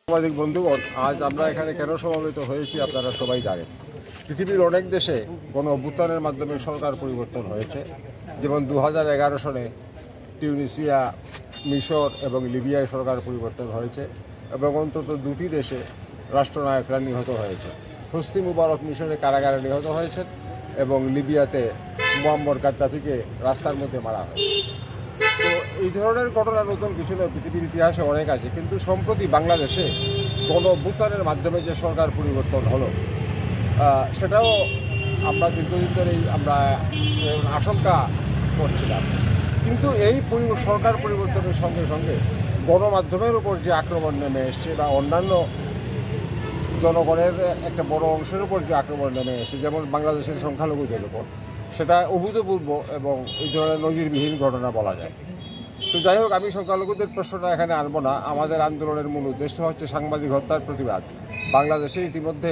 সাংবাদিক বন্ধুগণ, আজ আমরা এখানে কেন সমবেত হয়েছি আপনারা সবাই জানেন। পৃথিবীর অনেক দেশে গণ অভ্যুত্থানের মাধ্যমে সরকার পরিবর্তন হয়েছে। যেমন 2011 সনে টিউনিসিয়া, মিশর এবং লিবিয়ায় সরকার পরিবর্তন হয়েছে এবং অন্তত দুটি দেশে রাষ্ট্রনায়করা নিহত হয়েছে। হোসনি মুবারক মিশরে কারাগারে নিহত হয়েছেন এবং লিবিয়াতে মুয়াম্মার গাদ্দাফিকে রাস্তার মধ্যে মারা হয়েছে। তো এই ধরনের ঘটনা নতুন কিছু নয়, পৃথিবীর ইতিহাসে অনেক আছে। কিন্তু সম্প্রতি বাংলাদেশে গণ অভ্যুত্থানের মাধ্যমে যে সরকার পরিবর্তন হলো, সেটাও আমরা দীর্ঘদিন ধরেই আমরা আশঙ্কা করছিলাম। কিন্তু এই সরকার পরিবর্তনের সঙ্গে সঙ্গে গণমাধ্যমের উপর যে আক্রমণ নেমে এসছে বা অন্যান্য জনগণের একটা বড় অংশের উপর যে আক্রমণ নেমে এসছে, যেমন বাংলাদেশের সংখ্যালঘুদের উপর, সেটা অভূতপূর্ব এবং এই ধরনের নজিরবিহীন ঘটনা বলা যায়। তো যাই হোক, আমি সংখ্যালঘুদের প্রশ্নটা এখানে আনবো না। আমাদের আন্দোলনের মূল উদ্দেশ্য হচ্ছে সাংবাদিক হত্যার প্রতিবাদ। বাংলাদেশে ইতিমধ্যে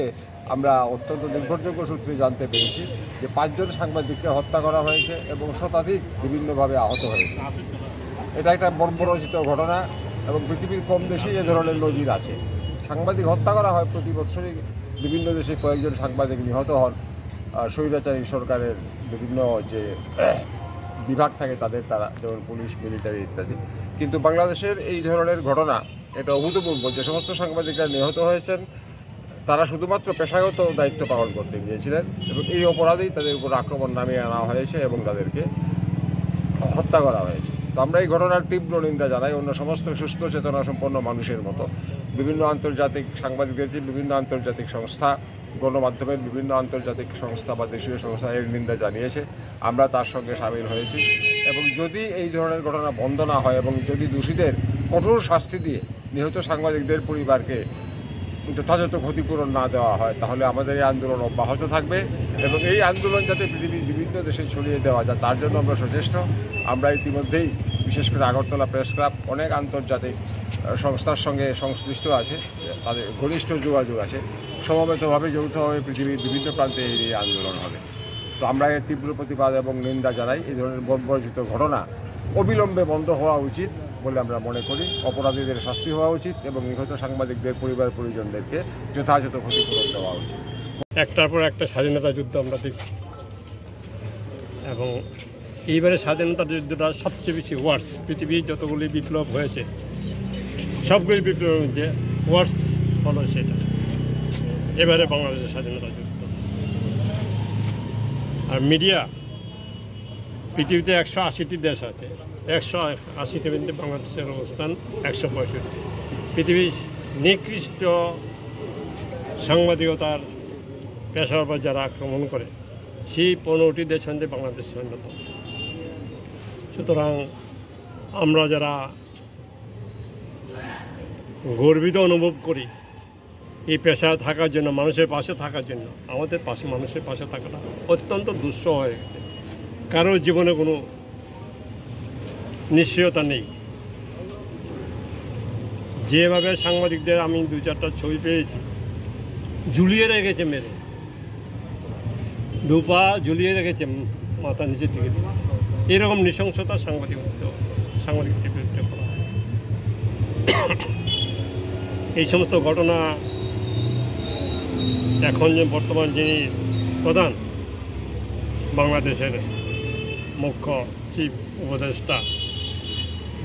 আমরা অত্যন্ত নির্ভরযোগ্য সূত্রে জানতে পেরেছি যে 5 জন সাংবাদিককে হত্যা করা হয়েছে এবং শতাধিক বিভিন্নভাবে আহত হয়েছে। এটা একটা বর্বরচিত ঘটনা এবং পৃথিবীর কম দেশেই এ ধরনের নজির আছে। সাংবাদিক হত্যা করা হয় প্রতি বছরই। বিভিন্ন দেশে কয়েকজন সাংবাদিক নিহত হন স্বৈরাচারী সরকারের বিভিন্ন যে বিভাগ থাকে তাদের দ্বারা, যেমন পুলিশ, মিলিটারি ইত্যাদি। কিন্তু বাংলাদেশের এই ধরনের ঘটনা এটা অভূতপূর্ব। যে সমস্ত সাংবাদিকরা নিহত হয়েছেন তারা শুধুমাত্র পেশাগত দায়িত্ব পালন করতে গিয়েছিলেন এবং এই অপরাধেই তাদের উপর আক্রমণ নামিয়ে আনা হয়েছে এবং তাদেরকে হত্যা করা হয়েছে। তো আমরা এই ঘটনার তীব্র নিন্দা জানাই। অন্য সমস্ত সুস্থ চেতনা সম্পন্ন মানুষের মতো বিভিন্ন আন্তর্জাতিক সাংবাদিকদের, বিভিন্ন আন্তর্জাতিক সংস্থা, গণমাধ্যমের বিভিন্ন আন্তর্জাতিক সংস্থা বা দেশীয় সংস্থা এর নিন্দা জানিয়েছে। আমরা তার সঙ্গে সামিল হয়েছি এবং যদি এই ধরনের ঘটনা বন্ধ না হয় এবং যদি দোষীদের কঠোর শাস্তি দিয়ে নিহত সাংবাদিকদের পরিবারকে যথাযথ ক্ষতিপূরণ না দেওয়া হয়, তাহলে আমাদের এই আন্দোলন অব্যাহত থাকবে এবং এই আন্দোলন যাতে পৃথিবীর বিভিন্ন দেশে ছড়িয়ে দেওয়া যায় তার জন্য আমরা সচেষ্ট। আমরা ইতিমধ্যেই বিশেষ করে আগরতলা প্রেস ক্লাব অনেক আন্তর্জাতিক সংস্থার সঙ্গে সংশ্লিষ্ট আছে, তাদের ঘনিষ্ঠ যোগাযোগ আছে। সমবেতভাবে যৌথভাবে পৃথিবীর বিভিন্ন প্রান্তে এই আন্দোলন হবে। তো আমরা এর তীব্র প্রতিবাদ এবং নিন্দা জানাই। এই ধরনের বর্বরচিত ঘটনা অবিলম্বে বন্ধ হওয়া উচিত বলে আমরা মনে করি। অপরাধীদের শাস্তি হওয়া উচিত এবং নিহত সাংবাদিকদের পরিবার পরিজনদেরকে যথাযথ ক্ষতিপূরণ দেওয়া উচিত। একটার পর একটা স্বাধীনতা যুদ্ধ আমরা দেখি এবং এইবারে স্বাধীনতা যুদ্ধটা সবচেয়ে বেশি ওয়ার্স। পৃথিবীর যতগুলি বিপ্লব হয়েছে সবগুলি বিপ্লবের মধ্যে ওয়ার্স হলো সেটা এবারে বাংলাদেশের স্বাধীনতা যুদ্ধ। আর মিডিয়া, পৃথিবীতে 180টি দেশ আছে, 180টির মধ্যে বাংলাদেশের অবস্থান 165। পৃথিবীর নিকৃষ্ট সাংবাদিকতার পেশার উপর যারা আক্রমণ করে সেই 15টি দেশ মধ্যে বাংলাদেশ অন্যতম। সুতরাং আমরা যারা গর্বিত অনুভব করি এই পেশায় থাকার জন্য, মানুষের পাশে থাকার জন্য, আমাদের মানুষের পাশে থাকাটা অত্যন্ত দুঃসহ হয়ে গেছে। কারোর জীবনে কোনো নিশ্চয়তা নেই। যেভাবে সাংবাদিকদের আমি 2-4টা ছবি পেয়েছি, ঝুলিয়ে রেখেছে মেরে, 2 পা ঝুলিয়ে রেখেছে মাথা নিচের দিকে। এরকম নৃশংসতা সাংবাদিকদের বিরুদ্ধে করা হয়। এই সমস্ত ঘটনা এখন যে বর্তমান যিনি প্রধান বাংলাদেশের মুখ্য চিফ উপদেষ্টা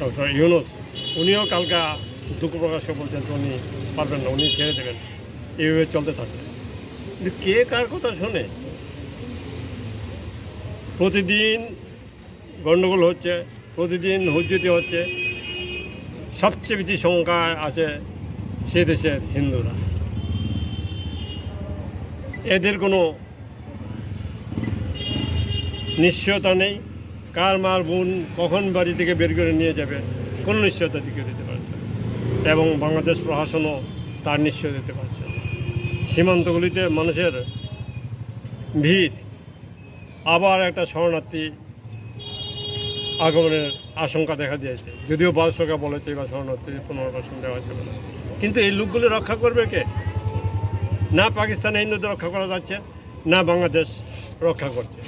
ডক্টর ইউনূস, উনিও কালকে দুঃখ প্রকাশ বলছেন উনি পারবেন না, উনি ছেড়ে দেবেন, এইভাবে চলতে থাকবে। কিন্তু কে কার কথা শোনে? প্রতিদিন গণ্ডগোল হচ্ছে, প্রতিদিন হুজ্জতি হচ্ছে। সবচেয়ে বেশি সংখ্যা আছে সে দেশের হিন্দুরা। এদের কোনো নিশ্চয়তা নেই। কার মার বোন কখন বাড়ি থেকে বের করে নিয়ে যাবে কোনো নিশ্চয়তা দিকে দিতে পারছে না এবং বাংলাদেশ প্রশাসনও তার নিশ্চয় দিতে পারছে না। সীমান্তগুলিতে মানুষের ভিড়, আবার একটা শরণার্থী আগমনের আশঙ্কা দেখা দিয়েছে। যদিও বাদশাহ বলেছে বা শরণার্থী পুনর্বাসন দেওয়া যাবে না, কিন্তু এই লোকগুলি রক্ষা করবে কে? না পাকিস্তানে হিন্দুদের রক্ষা করা যাচ্ছে, না বাংলাদেশ রক্ষা করছে।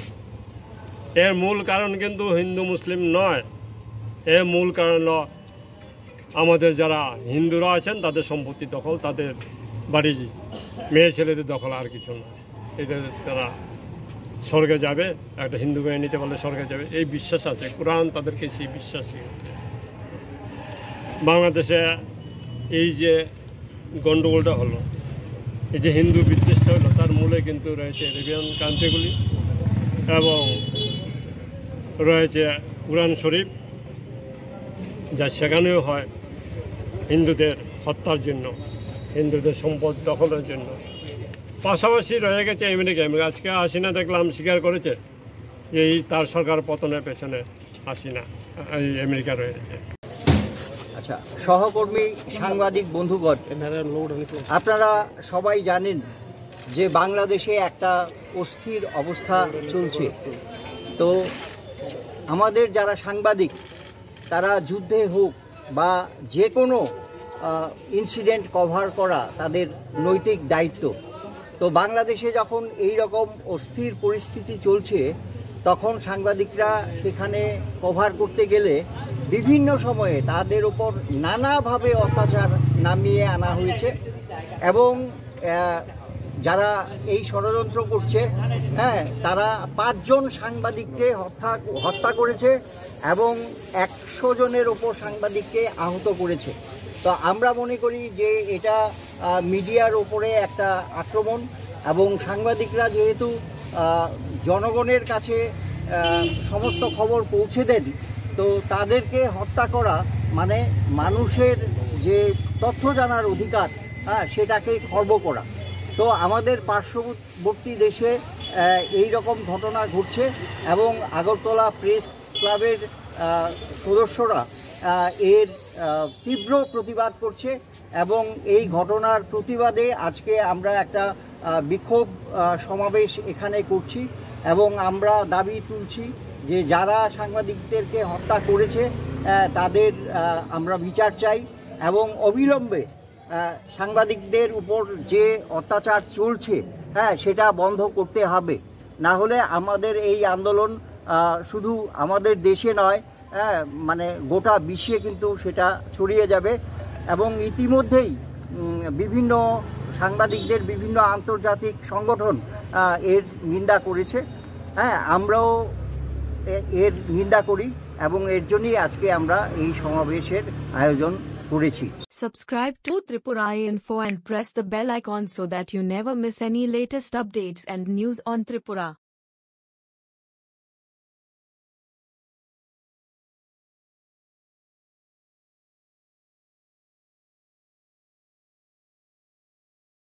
এর মূল কারণ কিন্তু হিন্দু মুসলিম নয়, এর মূল কারণ হল আমাদের যারা হিন্দুরা আছেন তাদের সম্পত্তি দখল, তাদের বাড়ি মেয়ে ছেলেদের দখল, আর কিছু না। এটা তারা স্বর্গে যাবে, একটা হিন্দু মেয়ে নিতে পারলে স্বর্গে যাবে, এই বিশ্বাস আছে। কোরআন তাদেরকে সেই বিশ্বাসই। বাংলাদেশে এই যে গণ্ডগোলটা হলো, এই যে হিন্দু বিদ্বেষটা হলো, তার মূলে কিন্তু রয়েছে এরাবিয়ান কান্ট্রিগুলি এবং রয়েছে কুরআন শরীফ, যা সেখানেও হয় হিন্দুদের হত্যার জন্য, হিন্দুদের সম্পদ দখলের জন্য। পাশাপাশি রয়ে গেছে আমেরিকা। আজকে হাসিনা দেখলাম স্বীকার করেছে যে এই তার সরকার পতনের পেছনে হাসিনা, এই আমেরিকা রয়েছে। আচ্ছা, সহকর্মী সাংবাদিক বন্ধুগণ, আপনারা সবাই জানেন যে বাংলাদেশে একটা অস্থির অবস্থা চলছে। তো আমাদের যারা সাংবাদিক, তারা যুদ্ধে হোক বা যে কোনো ইনসিডেন্ট কভার করা তাদের নৈতিক দায়িত্ব। তো বাংলাদেশে যখন এই রকম অস্থির পরিস্থিতি চলছে, তখন সাংবাদিকরা সেখানে কভার করতে গেলে বিভিন্ন সময়ে তাদের উপর নানাভাবে অত্যাচার নামিয়ে আনা হয়েছে এবং যারা এই ষড়যন্ত্র করছে, তারা 5 জন সাংবাদিককে হত্যা করেছে এবং 100 জনের ওপর সাংবাদিককে আহত করেছে। তো আমরা মনে করি যে এটা মিডিয়ার ওপরে একটা আক্রমণ এবং সাংবাদিকরা যেহেতু জনগণের কাছে সমস্ত খবর পৌঁছে দেন, তো তাদেরকে হত্যা করা মানে মানুষের যে তথ্য জানার অধিকার, সেটাকে খর্ব করা। তো আমাদের পার্শ্ববর্তী দেশে এই রকম ঘটনা ঘটছে এবং আগরতলা প্রেস ক্লাবের সদস্যরা এর তীব্র প্রতিবাদ করছে এবং এই ঘটনার প্রতিবাদে আজকে আমরা একটা বিক্ষোভ সমাবেশ এখানে করছি এবং আমরা দাবি তুলছি যে যারা সাংবাদিকদেরকে হত্যা করেছে তাদের আমরা বিচার চাই এবং অবিলম্বে সাংবাদিকদের উপর যে অত্যাচার চলছে সেটা বন্ধ করতে হবে। না হলে আমাদের এই আন্দোলন শুধু আমাদের দেশে নয়, মানে গোটা বিশ্বে কিন্তু সেটা ছড়িয়ে যাবে এবং ইতিমধ্যেই বিভিন্ন সাংবাদিকদের বিভিন্ন আন্তর্জাতিক সংগঠন এর নিন্দা করেছে। আমরাও এর নিন্দা করি এবং এর জন্যই আজকে আমরা এই সমাবেশের আয়োজন করেছি। Subscribe to Tripura Info and press the bell icon so that you never miss any latest updates and news on Tripura.